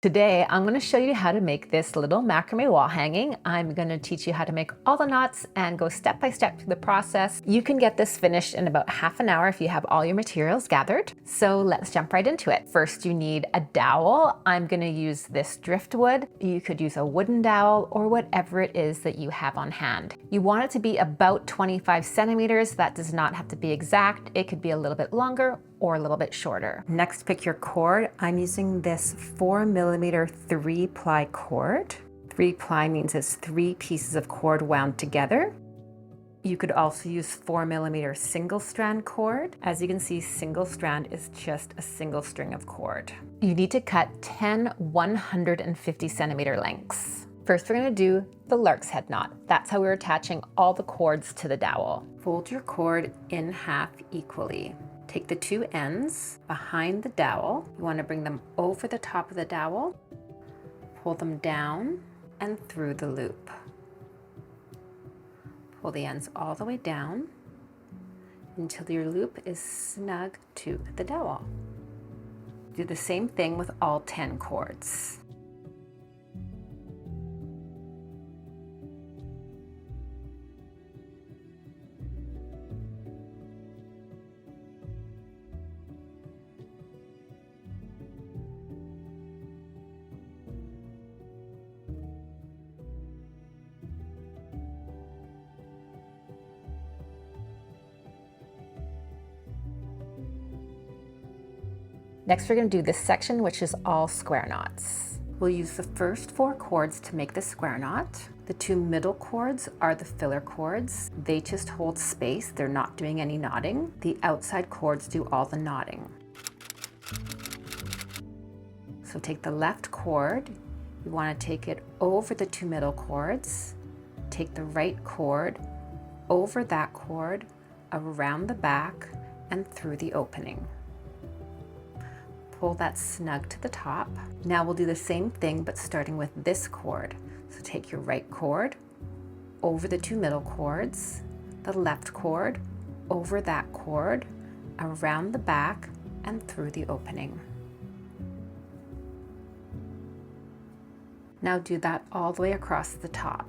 Today, I'm going to show you how to make this little macrame wall hanging. I'm going to teach you how to make all the knots and go step by step through the process. You can get this finished in about half an hour if you have all your materials gathered. So let's jump right into it. First, you need a dowel. I'm going to use this driftwood. You could use a wooden dowel or whatever it is that you have on hand. You want it to be about 25 centimeters. That does not have to be exact. It could be a little bit longer or a little bit shorter. Next, pick your cord. I'm using this 4mm 3-ply cord. 3-ply means it's 3 pieces of cord wound together. You could also use 4mm single strand cord. As you can see, single strand is just a single string of cord. You need to cut 10 150 centimeter lengths. First, we're going to do the lark's head knot. That's how we're attaching all the cords to the dowel. Fold your cord in half equally. Take the 2 ends behind the dowel. You want to bring them over the top of the dowel, pull them down and through the loop. Pull the ends all the way down until your loop is snug to the dowel. Do the same thing with all 10 cords. Next, we're going to do this section, which is all square knots. We'll use the first 4 cords to make the square knot. The 2 middle cords are the filler cords. They just hold space. They're not doing any knotting. The outside cords do all the knotting. So take the left cord. You want to take it over the 2 middle cords. Take the right cord over that cord, around the back, and through the opening. Pull that snug to the top. Now we'll do the same thing, but starting with this cord. So take your right cord over the 2 middle cords, the left cord over that cord, around the back and through the opening. Now do that all the way across the top.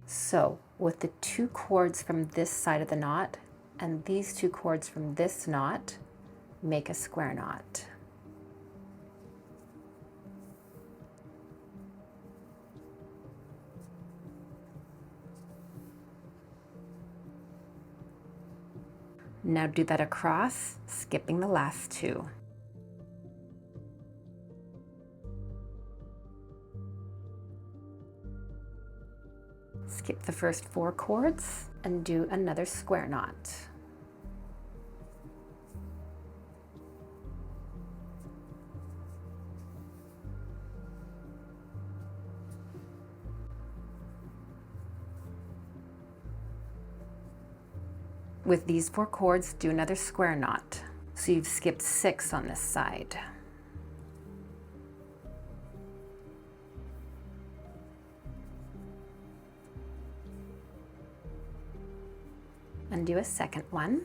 So with the 2 cords from this side of the knot and these 2 cords from this knot, make a square knot. Now do that across, skipping the last 2. Skip the first 4 cords and do another square knot. With these 4 cords, do another square knot. So you've skipped 6 on this side. And do a second one.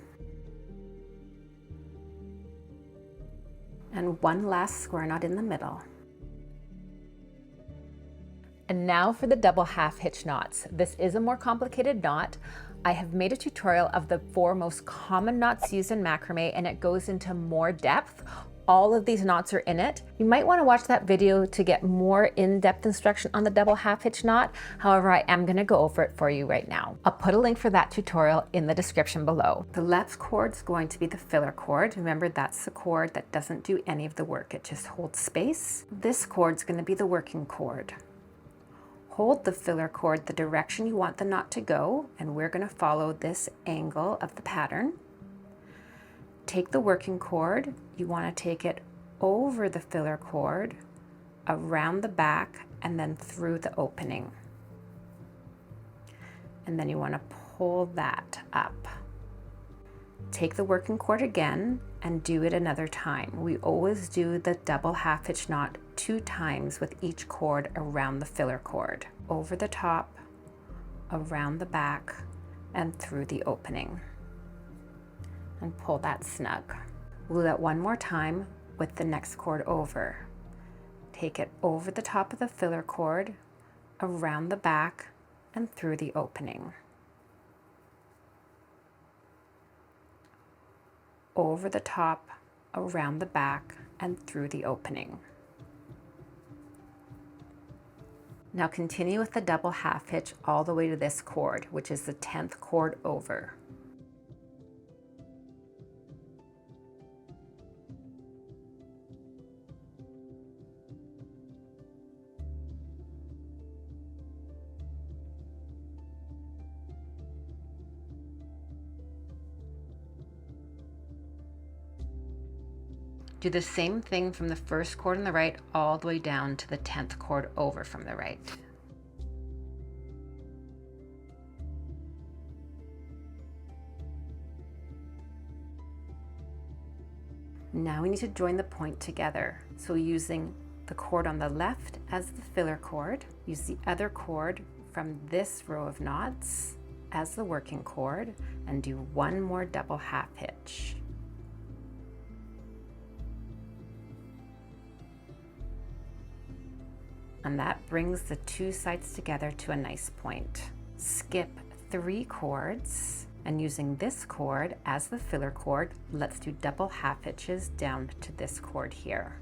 And one last square knot in the middle. And now for the double half hitch knots. This is a more complicated knot. I have made a tutorial of the 4 most common knots used in macrame, and it goes into more depth. All of these knots are in it. You might want to watch that video to get more in-depth instruction on the double half hitch knot. However, I am going to go over it for you right now. I'll put a link for that tutorial in the description below. The left cord is going to be the filler cord. Remember, that's the cord that doesn't do any of the work. It just holds space. This cord is going to be the working cord. Hold the filler cord the direction you want the knot to go, and we're going to follow this angle of the pattern. Take the working cord, you want to take it over the filler cord, around the back, and then through the opening. And then you want to pull that up. Take the working cord again and do it another time. We always do the double half hitch knot 2 times with each cord around the filler cord. Over the top, around the back, and through the opening. And pull that snug. We'll do that one more time with the next cord over. Take it over the top of the filler cord, around the back, and through the opening. Over the top, around the back, and through the opening. Now continue with the double half hitch all the way to this cord, which is the 10th cord over. Do the same thing from the first cord on the right all the way down to the 10th cord over from the right. Now we need to join the point together. So using the cord on the left as the filler cord, use the other cord from this row of knots as the working cord, and do one more double half hitch. And that brings the 2 sides together to a nice point. Skip 3 cords, and using this cord as the filler cord, let's do double half hitches down to this cord here.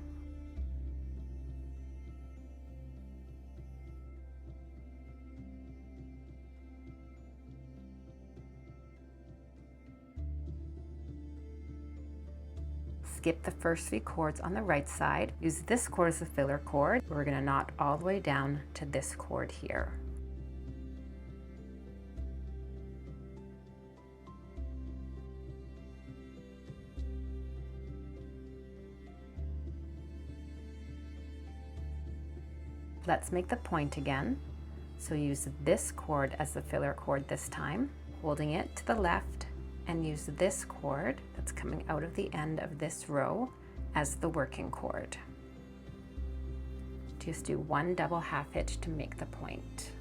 Skip the first 3 cords on the right side. Use this cord as the filler cord. We're going to knot all the way down to this cord here. Let's make the point again. So use this cord as the filler cord this time, holding it to the left, and use this cord that's coming out of the end of this row as the working cord. Just do 1 double half hitch to make the point.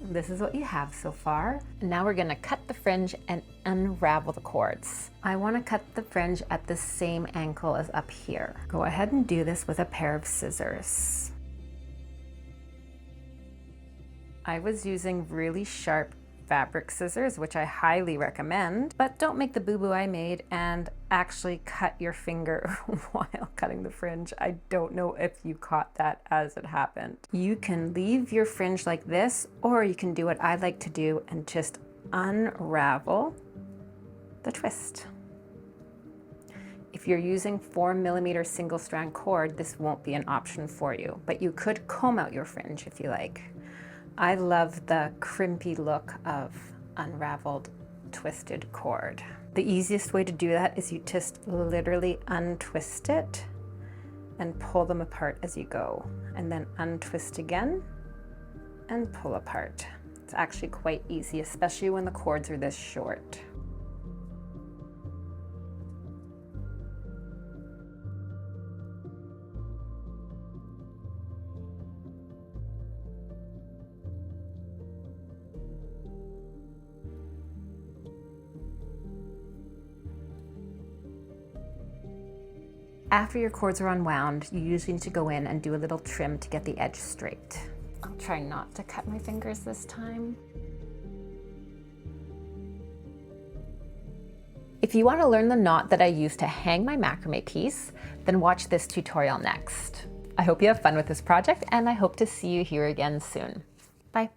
This is what you have so far. Now we're going to cut the fringe and unravel the cords. I want to cut the fringe at the same ankle as up here. Go ahead and do this with a pair of scissors. I was using really sharp fabric scissors, which I highly recommend, but don't make the boo-boo I made and actually cut your finger while cutting the fringe. I don't know if you caught that as it happened. You can leave your fringe like this, or you can do what I like to do and just unravel the twist. If you're using 4mm single strand cord, this won't be an option for you, but you could comb out your fringe if you like. I love the crimpy look of unraveled twisted cord. The easiest way to do that is you just literally untwist it and pull them apart as you go, and then untwist again and pull apart. It's actually quite easy, especially when the cords are this short. After your cords are unwound, you usually need to go in and do a little trim to get the edge straight. I'll try not to cut my fingers this time. If you want to learn the knot that I use to hang my macrame piece, then watch this tutorial next. I hope you have fun with this project, and I hope to see you here again soon. Bye.